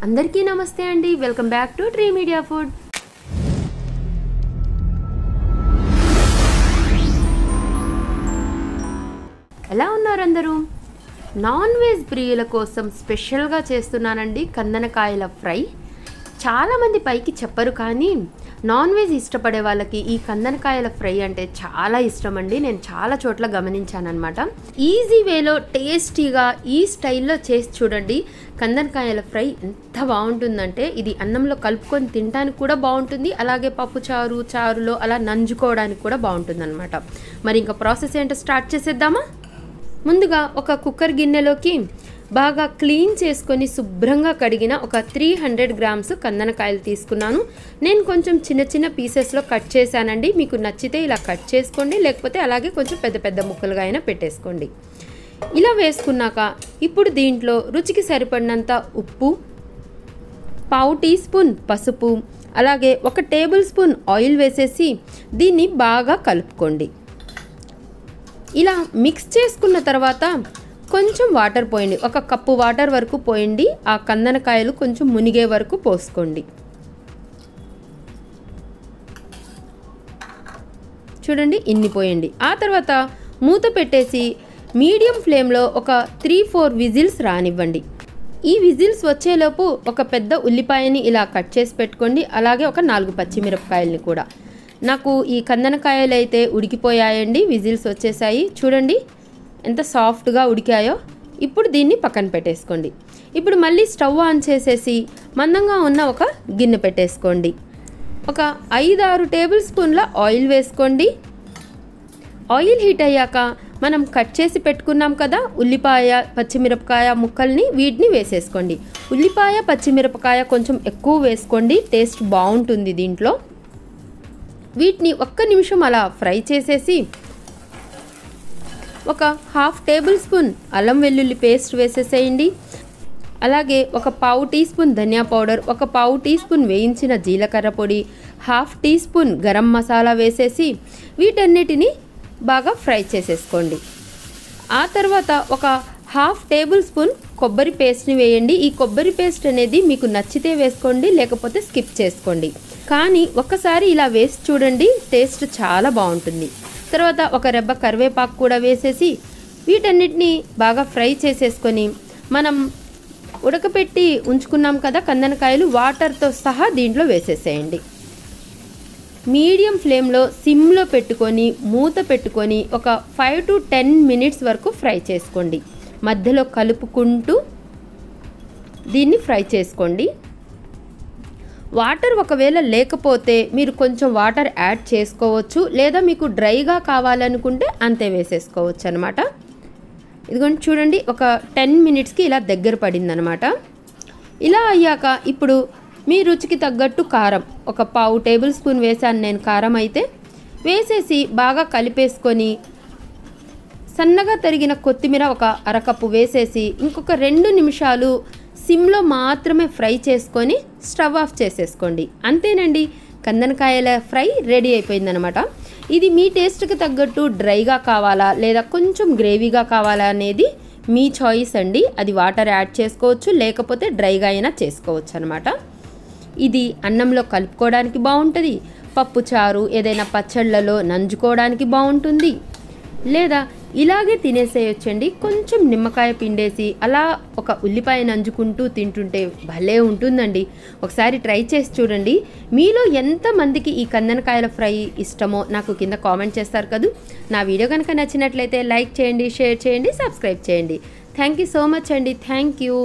అందరికీ నమస్తే అండి. Welcome back to tree media food. ఎలా ఉన్నారు అందరూ? నాన్ వెజ్ ప్రియుల కోసం స్పెషల్గా చేస్తున్నానండి కందనకాయల ఫ్రై. చాలామంది పైకి చెప్పరు, కానీ నాన్ వెజ్ ఇష్టపడే వాళ్ళకి ఈ కందనకాయల ఫ్రై అంటే చాలా ఇష్టం అండి. నేను చాలా చోట్ల గమనించాను అనమాట. ఈజీ వేలో టేస్టీగా ఈ స్టైల్లో చేసి చూడండి. కందనకాయల ఫ్రై ఎంత బాగుంటుందంటే ఇది అన్నంలో కలుపుకొని తినడానికి కూడా బాగుంటుంది, అలాగే పప్పు చారులో అలా నంజుకోవడానికి కూడా బాగుంటుంది అనమాట. మరి ఇంకా ప్రాసెస్ ఏంటో స్టార్ట్ చేసేద్దామా? ముందుగా ఒక కుక్కర్ గిన్నెలోకి బాగా క్లీన్ చేసుకొని శుభ్రంగా కడిగిన ఒక 300 గ్రామ్స్ కందనకాయలు తీసుకున్నాను. నేను కొంచెం చిన్న చిన్న పీసెస్లో కట్ చేశానండి. మీకు నచ్చితే ఇలా కట్ చేసుకోండి, లేకపోతే అలాగే కొంచెం పెద్ద పెద్ద ముక్కలుగా అయినా పెట్టేసుకోండి. ఇలా వేసుకున్నాక ఇప్పుడు దీంట్లో రుచికి సరిపడినంత ఉప్పు, పావు టీ స్పూన్ పసుపు, అలాగే 1 టేబుల్ స్పూన్ ఆయిల్ వేసేసి దీన్ని బాగా కలుపుకోండి. ఇలా మిక్స్ చేసుకున్న తర్వాత కొంచెం వాటర్ పోయండి. 1 కప్పు వాటర్ వరకు పోయండి. ఆ కందనకాయలు కొంచెం మునిగే వరకు పోసుకోండి. చూడండి, ఇన్ని పోయండి. ఆ తర్వాత మూత పెట్టేసి మీడియం ఫ్లేమ్లో ఒక 3-4 విజిల్స్ రానివ్వండి. ఈ విజిల్స్ వచ్చేలోపు ఒక పెద్ద ఉల్లిపాయని ఇలా కట్ చేసి పెట్టుకోండి, అలాగే ఒక 4 పచ్చిమిరపకాయలని కూడా. నాకు ఈ కందనకాయలు అయితే ఉడికిపోయాయండి, విజిల్స్ వచ్చేసాయి. చూడండి ఎంత సాఫ్ట్గా ఉడికాయో. ఇప్పుడు దీన్ని పక్కన పెట్టేసుకోండి. ఇప్పుడు మళ్ళీ స్టవ్ ఆన్ చేసేసి మందంగా ఉన్న ఒక గిన్నె పెట్టేసుకోండి. ఒక 5-6 టేబుల్ స్పూన్ల ఆయిల్ వేసుకోండి. ఆయిల్ హీట్ అయ్యాక మనం కట్ చేసి పెట్టుకున్నాం కదా ఉల్లిపాయ పచ్చిమిరపకాయ ముక్కల్ని, వీటిని వేసేసుకోండి. ఉల్లిపాయ పచ్చిమిరపకాయ కొంచెం ఎక్కువ వేసుకోండి, టేస్ట్ బాగుంటుంది దీంట్లో. వీటిని 1 నిమిషం అలా ఫ్రై చేసేసి ఒక 1/2 టేబుల్ స్పూన్ అల్లం వెల్లుల్లి పేస్ట్ వేసేసేయండి. అలాగే ఒక పావు టీ స్పూన్ ధనియా పౌడర్, ఒక పావు టీ స్పూన్ వేయించిన జీలకర్ర పొడి, 1/2 టీ స్పూన్ గరం మసాలా వేసేసి వీటన్నిటిని బాగా ఫ్రై చేసేసుకోండి. ఆ తర్వాత ఒక 1/2 టేబుల్ స్పూన్ కొబ్బరి పేస్ట్ని వేయండి. ఈ కొబ్బరి పేస్ట్ అనేది మీకు నచ్చితే వేసుకోండి, లేకపోతే స్కిప్ చేసుకోండి. కానీ ఒక్కసారి ఇలా వేసి చూడండి, టేస్ట్ చాలా బాగుంటుంది. తర్వాత ఒక రెబ్బ కరివేపాకు కూడా వేసేసి వీటన్నిటిని బాగా ఫ్రై చేసేసుకొని మనం ఉడకపెట్టి ఉంచుకున్నాం కదా కందనకాయలు, వాటర్తో సహా దీంట్లో వేసేసేయండి. మీడియం ఫ్లేమ్లో సిమ్లో పెట్టుకొని మూత పెట్టుకొని ఒక 5 to 10 మినిట్స్ వరకు ఫ్రై చేసుకోండి. మధ్యలో కలుపుకుంటూ దీన్ని ఫ్రై చేసుకోండి. వాటర్ ఒకవేళ లేకపోతే మీరు కొంచెం వాటర్ యాడ్ చేసుకోవచ్చు, లేదా మీకు డ్రైగా కావాలనుకుంటే అంతే వేసేసుకోవచ్చు అనమాట. ఇదిగోండి చూడండి, ఒక 10 మినిట్స్కి ఇలా దగ్గర పడిందనమాట. ఇలా అయ్యాక ఇప్పుడు మీ రుచికి తగ్గట్టు కారం, ఒక పావు టేబుల్ స్పూన్ వేసాను నేను కారం అయితే, వేసేసి బాగా కలిపేసుకొని సన్నగా తరిగిన కొత్తిమీర ఒక 1/2 కప్పు వేసేసి ఇంకొక 2 నిమిషాలు సిమ్లో మాత్రమే ఫ్రై చేసుకొని స్టవ్ ఆఫ్ చేసేసుకోండి. అంతేనండి, కందనకాయల ఫ్రై రెడీ అయిపోయిందనమాట. ఇది మీ టేస్ట్కి తగ్గట్టు డ్రైగా కావాలా లేదా కొంచెం గ్రేవీగా కావాలా అనేది మీ చాయిస్ అండి. అది వాటర్ యాడ్ చేసుకోవచ్చు, లేకపోతే డ్రైగా అయినా చేసుకోవచ్చు అనమాట. ఇది అన్నంలో కలుపుకోవడానికి బాగుంటుంది, పప్పు చారు ఏదైనా పచ్చళ్ళలో నంజుకోవడానికి బాగుంటుంది, లేదా ఇలాగే తినేసేయొచ్చండి. కొంచెం నిమ్మకాయ పిండేసి అలా ఒక ఉల్లిపాయ నంజుకుంటూ తింటుంటే భలే ఉంటుందండి. ఒకసారి ట్రై చేసి చూడండి. మీలో ఎంతమందికి ఈ కందనకాయల ఫ్రై ఇష్టమో నాకు కింద కామెంట్ చేస్తారు కదా. నా వీడియో కనుక నచ్చినట్లయితే లైక్ చేయండి, షేర్ చేయండి, సబ్స్క్రైబ్ చేయండి. థ్యాంక్ యూ సో మచ్ అండి. Thank you.